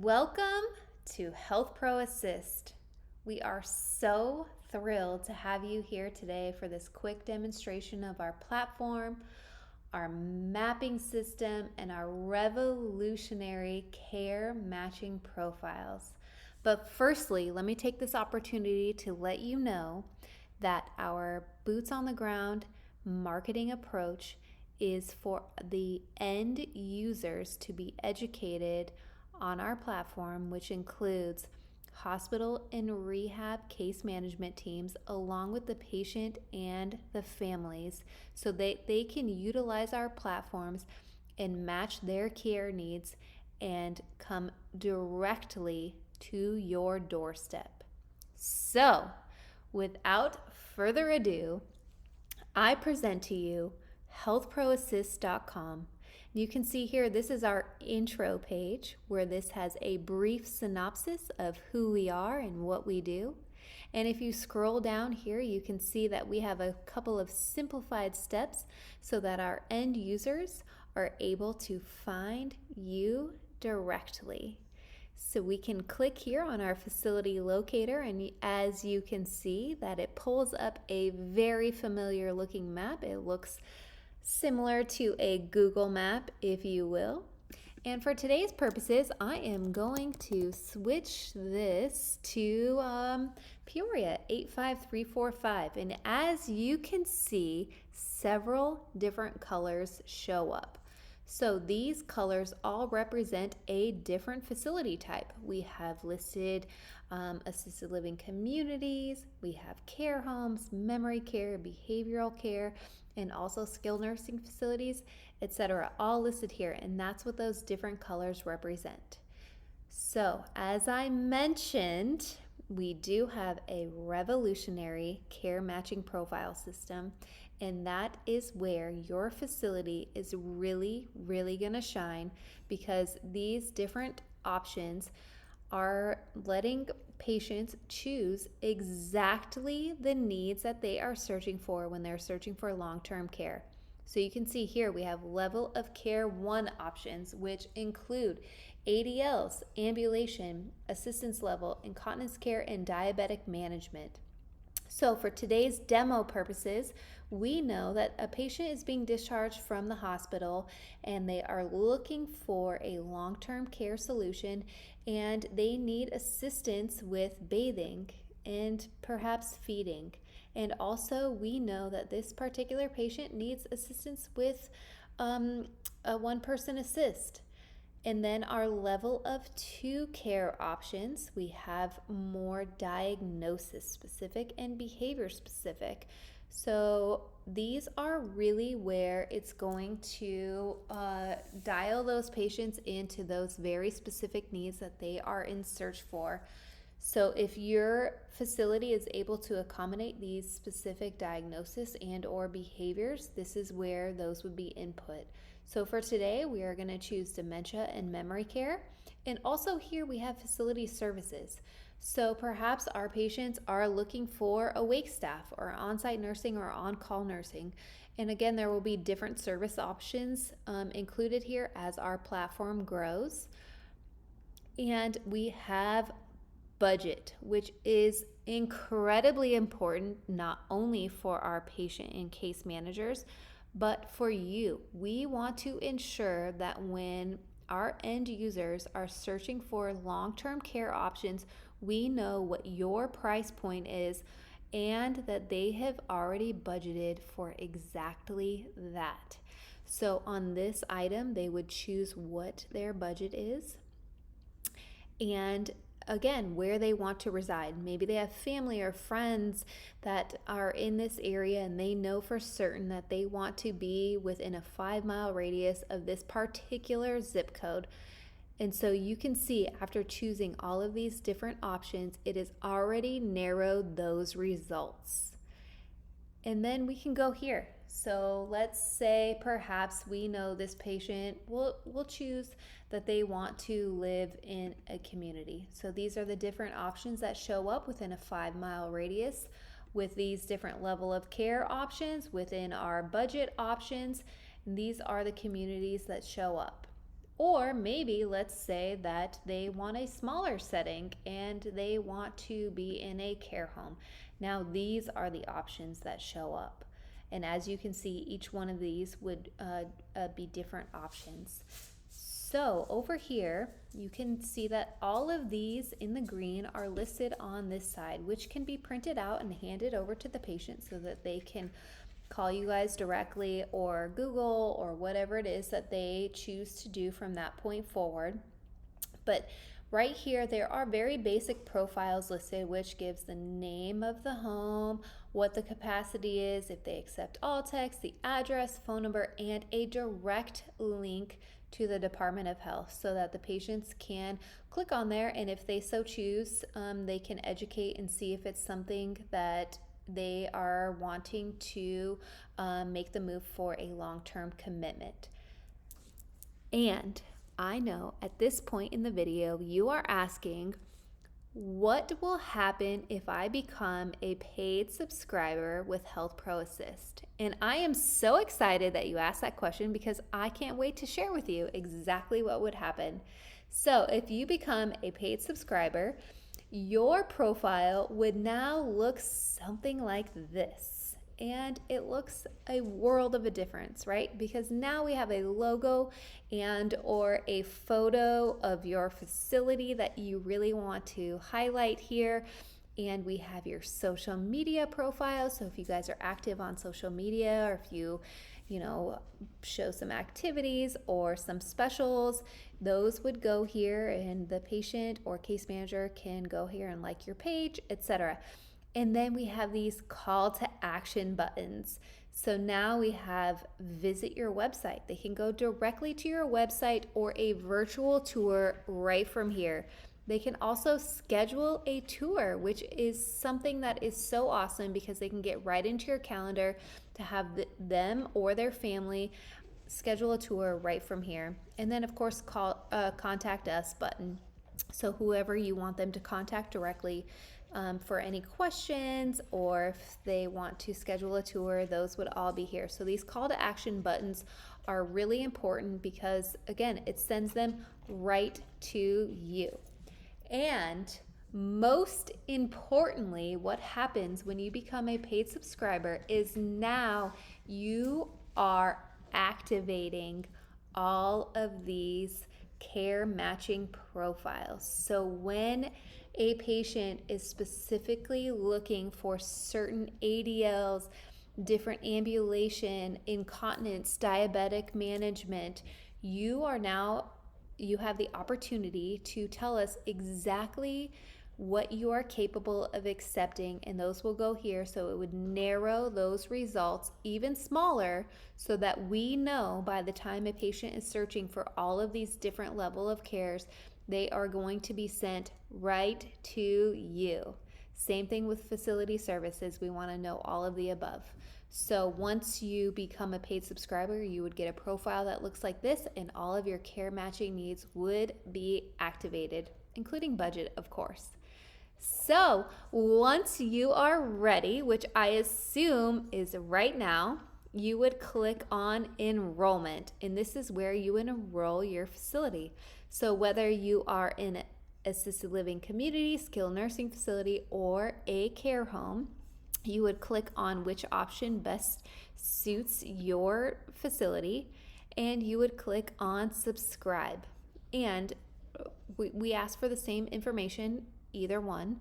Welcome to Health Pro Assist. We are so thrilled to have you here today for this quick demonstration of our platform, our mapping system, and our revolutionary care matching profiles. But firstly, let me take this opportunity to let you know that our boots on the ground marketing approach is for the end users to be educated on our platform, which includes hospital and rehab case management teams, along with the patient and the families, so they can utilize our platforms and match their care needs and come directly to your doorstep. So, without further ado, I present to you healthproassist.com. You can see here, this is our intro page where this has a brief synopsis of who we are and what we do. And if you scroll down here, you can see that we have a couple of simplified steps so that our end users are able to find you directly. So we can click here on our facility locator, and as you can see that it pulls up a very familiar looking map. It looks similar to a Google map, if you will. And for today's purposes, I am going to switch this to Peoria 85345. And as you can see, several different colors show up. So these colors all represent a different facility type. We have listed assisted living communities, we have care homes, memory care, behavioral care, and also skilled nursing facilities, etc., all listed here, and that's what those different colors represent. So, as I mentioned, we do have a revolutionary care matching profile system, and that is where your facility is really going to shine, because these different options are letting patients choose exactly the needs that they are searching for when they're searching for long-term care. So you can see here we have level of care 1 options, which include ADLs, ambulation, assistance level, incontinence care, and diabetic management. So for today's demo purposes, we know that a patient is being discharged from the hospital and they are looking for a long-term care solution, and they need assistance with bathing and perhaps feeding. And also we know that this particular patient needs assistance with a one-person assist. And then our level of 2 care options, we have more diagnosis specific and behavior specific. So these are really where it's going to dial those patients into those very specific needs that they are in search for. So if your facility is able to accommodate these specific diagnosis and or behaviors, this is where those would be input. So for today, we are going to choose dementia and memory care. And also here we have facility services. So perhaps our patients are looking for awake staff or on-site nursing or on-call nursing. And again, there will be different service options included here as our platform grows. And we have budget, which is incredibly important not only for our patient and case managers, but for you. We want to ensure that when our end users are searching for long-term care options, we know what your price point is and that they have already budgeted for exactly that. So on this item, they would choose what their budget is and again, where they want to reside. Maybe they have family or friends that are in this area and they know for certain that they want to be within a 5-mile radius of this particular zip code. And so you can see after choosing all of these different options, it has already narrowed those results. And then we can go here. So let's say perhaps we know this patient will choose that they want to live in a community. So these are the different options that show up within a 5-mile radius with these different level of care options within our budget options. And these are the communities that show up. Or maybe let's say that they want a smaller setting and they want to be in a care home. Now, these are the options that show up. And as you can see, each one of these would be different options. So over here, you can see that all of these in the green are listed on this side, which can be printed out and handed over to the patient so that they can call you guys directly or Google or whatever it is that they choose to do from that point forward. But right here, there are very basic profiles listed, which gives the name of the home, what the capacity is, if they accept all text, the address, phone number, and a direct link to the Department of Health so that the patients can click on there, and if they so choose, they can educate and see if it's something that they are wanting to make the move for a long-term commitment. And I know at this point in the video, you are asking, what will happen if I become a paid subscriber with Health Pro Assist? And I am so excited that you asked that question because I can't wait to share with you exactly what would happen. So if you become a paid subscriber, your profile would now look something like this. And it looks a world of a difference, right? Because now we have a logo and or a photo of your facility that you really want to highlight here. And we have your social media profile. So if you guys are active on social media, or if you show some activities or some specials, those would go here, and the patient or case manager can go here and like your page, etc. And then we have these call to action buttons. So now we have visit your website. They can go directly to your website or a virtual tour right from here. They can also schedule a tour, which is something that is so awesome because they can get right into your calendar to have them or their family schedule a tour right from here. And then of course, contact us button. So whoever you want them to contact directly for any questions, or if they want to schedule a tour, those would all be here. So these call to action buttons are really important because, again, it sends them right to you. And most importantly, what happens when you become a paid subscriber is now you are activating all of these care matching profiles. So when a patient is specifically looking for certain ADLs, different ambulation, incontinence, diabetic management, you have the opportunity to tell us exactly what you are capable of accepting, and those will go here. So it would narrow those results even smaller so that we know by the time a patient is searching for all of these different level of cares, they are going to be sent right to you. Same thing with facility services. We want to know all of the above. So once you become a paid subscriber, you would get a profile that looks like this, and all of your care matching needs would be activated, including budget, of course. So once you are ready, which I assume is right now, you would click on enrollment, and this is where you enroll your facility. So whether you are in an assisted living community, skilled nursing facility, or a care home, you would click on which option best suits your facility, and you would click on subscribe. And we ask for the same information, either one.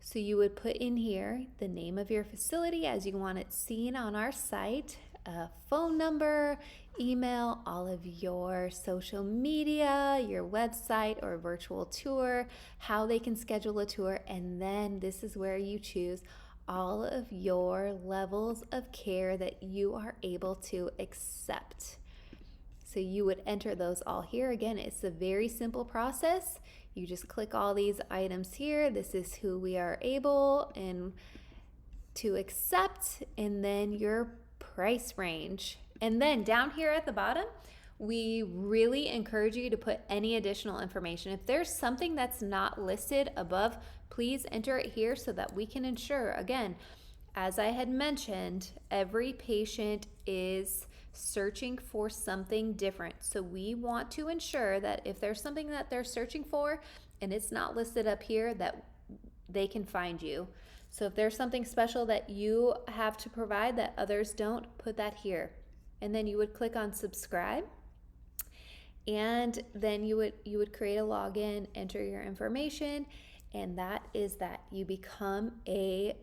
So you would put in here the name of your facility as you want it seen on our site, a phone number, email, all of your social media, your website or virtual tour, how they can schedule a tour, and then this is where you choose all of your levels of care that you are able to accept. So you would enter those all here. Again, it's a very simple process. You just click all these items here. This is who we are able and to accept, and then your price range. And then down here at the bottom, we really encourage you to put any additional information. If there's something that's not listed above, please enter it here so that we can ensure, again, as I had mentioned, every patient is searching for something different. So we want to ensure that if there's something that they're searching for and it's not listed up here, that they can find you. So if there's something special that you have to provide that others don't, put that here. And then you would click on subscribe, and then you would create a login, enter your information, and that is that. You become a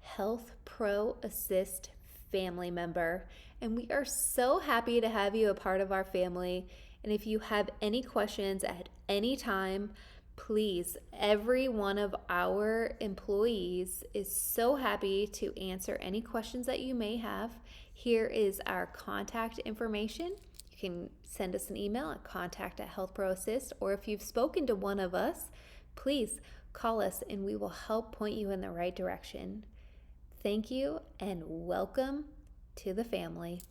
Health Pro Assist family member, and we are so happy to have you a part of our family. And if you have any questions at any time, please, every one of our employees is so happy to answer any questions that you may have. Here is our contact information. You can send us an email at contact@healthproassist, or if you've spoken to one of us, please call us and we will help point you in the right direction. Thank you and welcome to the family.